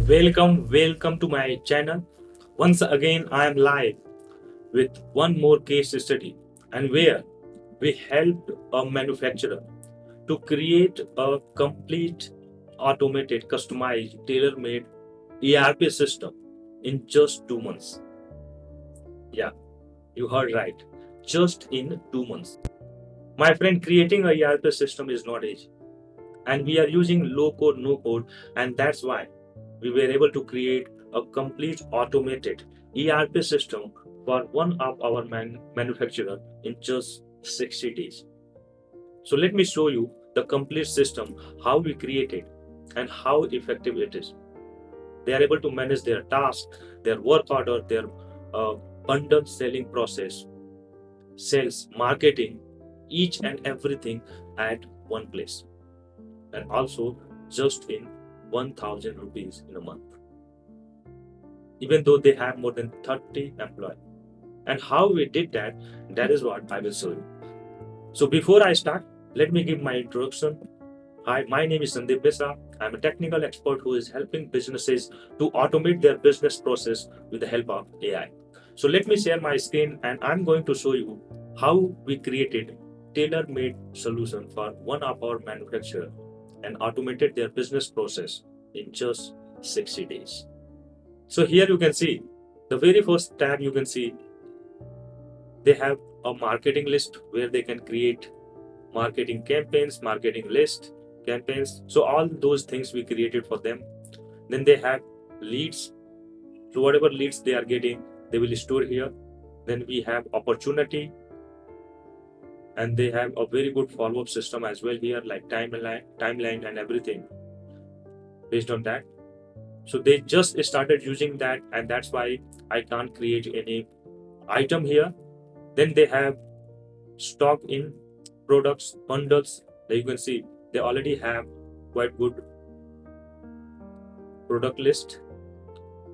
Welcome to my channel. Once again, I am live with one more case study, and where we helped a manufacturer to create a complete automated, customized, tailor-made ERP system in just 2 months. Yeah, you heard right. Just in 2 months. My friend, creating a ERP system is not easy, and we are using low code, no code, and that's why we were able to create a complete automated ERP system for one of our manufacturer in just 60 days. So let me show you the complete system, how we created and how effective it is. They are able to manage their task, their work order, their uh, bundle selling process, sales, marketing, each and everything at one place. And also just in 1000 rupees in a month, even though they have more than 30 employees. And how we did that, that is what I will show you. So before I start, let me give my introduction. Hi, my name is Sandeep Besa. I'm a technical expert who is helping businesses to automate their business process with the help of AI. So let me share my screen and I'm going to show you how we created tailor-made solution for one of our manufacturer and automated their business process in just 60 days. So here you can see the very first tab. You can see they have a marketing list where they can create marketing campaigns, marketing list campaigns. So all those things we created for them. Then they have leads. So whatever leads they are getting, they will store here. Then we have opportunity, and they have a very good follow-up system as well here, like timeline and everything based on that. So they just started using that, and that's why I can't create any item here. Then they have stock in products, bundles. That you can see they already have quite good product list.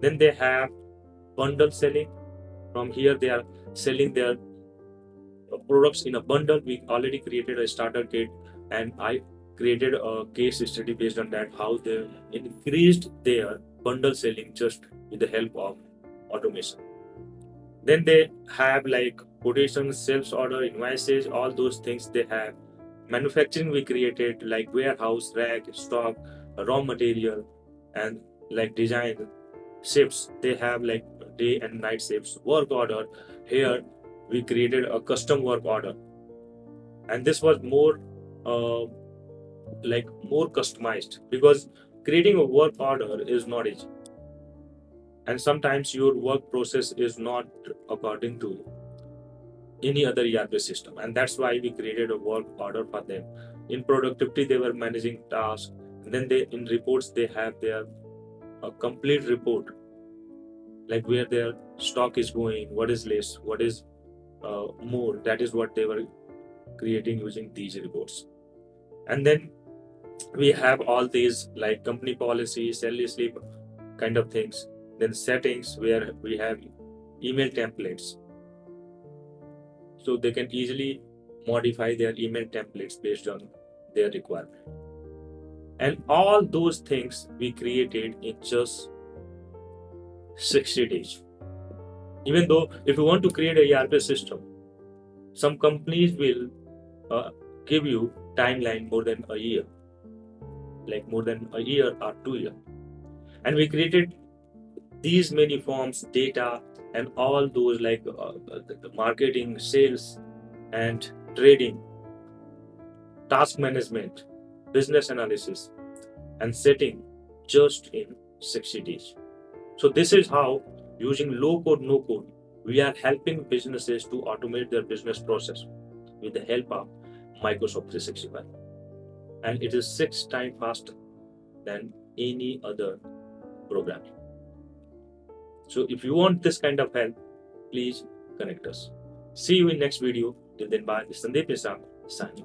Then they have bundle selling. From here they are selling their products in a bundle. We already created a starter kit, and I created a case study based on that, how they increased their bundle selling just with the help of automation. Then they have like quotations, sales order, invoices, all those things they have. Manufacturing we created like warehouse, rack, stock, raw material, and like design shifts. They have like day and night shifts. Work order. Here we created a custom work order, and this was more uh, more customized, because creating a work order is not easy, and sometimes your work process is not according to any other ERP system, and that's why we created a work order for them. In productivity, they were managing tasks. And then they in reports they have their complete report, like where their stock is going, what is less, what is more. That is what they were creating using these reports. And then we have all these like company policy, salary slip kind of things. Then settings where we have email templates, so they can easily modify their email templates based on their requirement. And all those things we created in just 60 days. Even though if you want to create a ERP system, some companies will give you timeline more than a year, like more than a year or 2 years. And we created these many forms, data, and all those like the marketing, sales, and trading, task management, business analysis, and setting just in 60 days. So this is how, using low code, no code, we are helping businesses to automate their business process with the help of Microsoft 365. And it is 6 times faster than any other program. So if you want this kind of help, please connect us. See you in next video. Till then, bye. This is Sandeep Nisam signing.